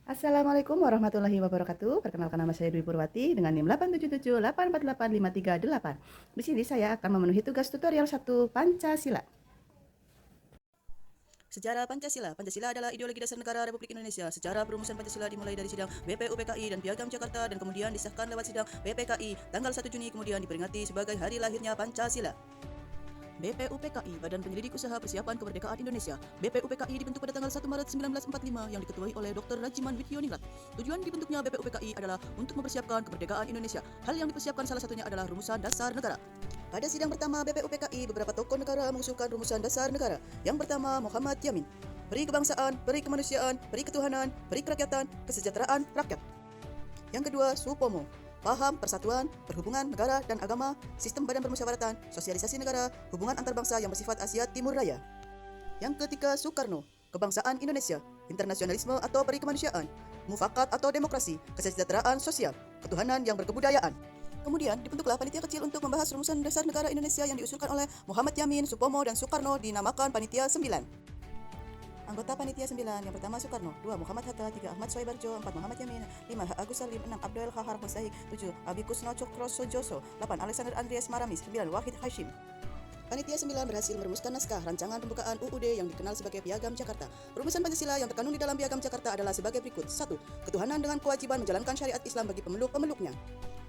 Assalamualaikum warahmatullahi wabarakatuh. Perkenalkan nama saya Dwi Purwati dengan NIM 877848538. Di sini saya akan memenuhi tugas tutorial 1 Pancasila. Sejarah Pancasila. Pancasila adalah ideologi dasar negara Republik Indonesia. Sejarah perumusan Pancasila dimulai dari sidang BPUPKI dan Piagam Jakarta dan kemudian disahkan lewat sidang BPKI tanggal 1 Juni kemudian diperingati sebagai hari lahirnya Pancasila. BPUPKI, Badan Penyelidik Usaha Persiapan Kemerdekaan Indonesia. BPUPKI dibentuk pada tanggal 1 Maret 1945 yang diketuai oleh Dr. Rajiman Widyoningrat. Tujuan dibentuknya BPUPKI adalah untuk mempersiapkan kemerdekaan Indonesia. Hal yang dipersiapkan salah satunya adalah rumusan dasar negara. Pada sidang pertama BPUPKI, beberapa tokoh negara mengusulkan rumusan dasar negara. Yang pertama, Muhammad Yamin. Peri kebangsaan, peri kemanusiaan, peri ketuhanan, peri kerakyatan, kesejahteraan rakyat. Yang kedua, Supomo. Paham persatuan, perhubungan negara dan agama, sistem badan permusyawaratan, sosialisasi negara, hubungan antar bangsa yang bersifat Asia Timur Raya. Yang ketiga, Soekarno. Kebangsaan Indonesia, internasionalisme atau peri kemanusiaan, mufakat atau demokrasi, kesejahteraan sosial, ketuhanan yang berkebudayaan. Kemudian dibentuklah panitia kecil untuk membahas rumusan dasar negara Indonesia yang diusulkan oleh Muhammad Yamin, Supomo, dan Soekarno dinamakan Panitia 9. Anggota Panitia 9, yang pertama Soekarno, 2 Muhammad Hatta, 3 Ahmad Soebarjo, 4 Muhammad Yamin, 5 Agus Salim, 6 Abdul Kahar Musaik, 7 Abi Kusno Cokro Sojoso, 8 Alexander Andreas Maramis, 9 Wahid Hashim. Panitia 9 berhasil merumuskan naskah rancangan pembukaan UUD yang dikenal sebagai Piagam Jakarta. Rumusan Pancasila yang terkandung di dalam Piagam Jakarta adalah sebagai berikut. 1. Ketuhanan dengan kewajiban menjalankan syariat Islam bagi pemeluk-pemeluknya.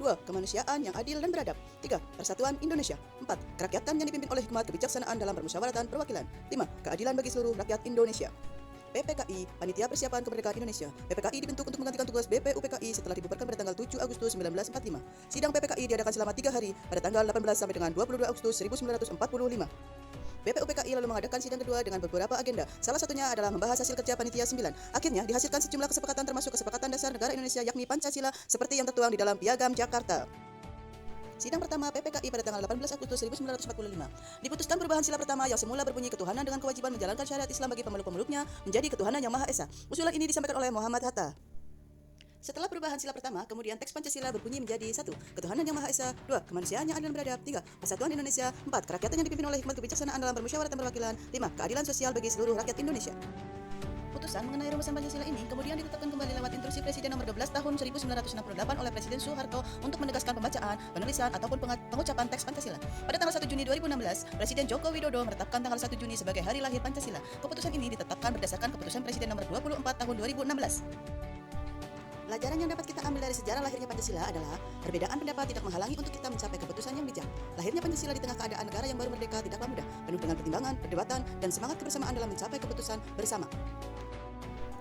2. Kemanusiaan yang adil dan beradab. 3. Persatuan Indonesia. 4. Kerakyatan yang dipimpin oleh hikmat kebijaksanaan dalam permusyawaratan perwakilan. 5. Keadilan bagi seluruh rakyat Indonesia. PPKI, Panitia Persiapan Kemerdekaan Indonesia. PPKI dibentuk untuk menggantikan tugas BPUPKI setelah dibubarkan pada tanggal 7 Agustus 1945. Sidang PPKI diadakan selama 3 hari pada tanggal 18 sampai dengan 22 Agustus 1945. BPUPKI lalu mengadakan sidang kedua dengan beberapa agenda. Salah satunya adalah membahas hasil kerja Panitia 9. Akhirnya dihasilkan sejumlah kesepakatan termasuk kesepakatan dasar negara Indonesia yakni Pancasila seperti yang tertuang di dalam Piagam Jakarta. Sidang pertama PPKI pada tanggal 18 Agustus 1945. Diputuskan perubahan sila pertama yang semula berbunyi ketuhanan dengan kewajiban menjalankan syariat Islam bagi pemeluk-pemeluknya menjadi ketuhanan yang Maha Esa. Usulan ini disampaikan oleh Muhammad Hatta. Setelah perubahan sila pertama, kemudian teks Pancasila berbunyi menjadi 1. Ketuhanan yang Maha Esa, 2. Kemanusiaan yang adil dan beradab, 3. Persatuan Indonesia, 4. Kerakyatan yang dipimpin oleh hikmat kebijaksanaan dalam permusyawaratan perwakilan, 5. Keadilan sosial bagi seluruh rakyat Indonesia. Putusan mengenai rumusan Pancasila ini kemudian ditetapkan kembali lewat instruksi Presiden nomor 12 tahun 1968 oleh Presiden Soeharto untuk menegaskan pembacaan, penulisan, ataupun pengucapan teks Pancasila. Pada tanggal 1 Juni 2016, Presiden Joko Widodo menetapkan tanggal 1 Juni sebagai hari lahir Pancasila. Keputusan ini ditetapkan berdasarkan Keputusan Presiden nomor 24 tahun 2016. Pelajaran yang dapat kita ambil dari sejarah lahirnya Pancasila adalah perbedaan pendapat tidak menghalangi untuk kita mencapai keputusan yang bijak. Lahirnya Pancasila di tengah keadaan negara yang baru merdeka tidaklah mudah, penuh dengan pertimbangan, perdebatan, dan semangat kebersamaan dalam mencapai keputusan bersama.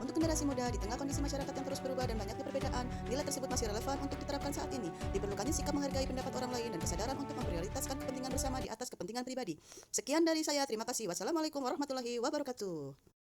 Untuk generasi muda, di tengah kondisi masyarakat yang terus berubah dan banyaknya perbedaan, nilai tersebut masih relevan untuk diterapkan saat ini. Diperlukannya sikap menghargai pendapat orang lain dan kesadaran untuk memprioritaskan kepentingan bersama di atas kepentingan pribadi. Sekian dari saya, terima kasih. Wassalamualaikum warahmatullahi wabarakatuh.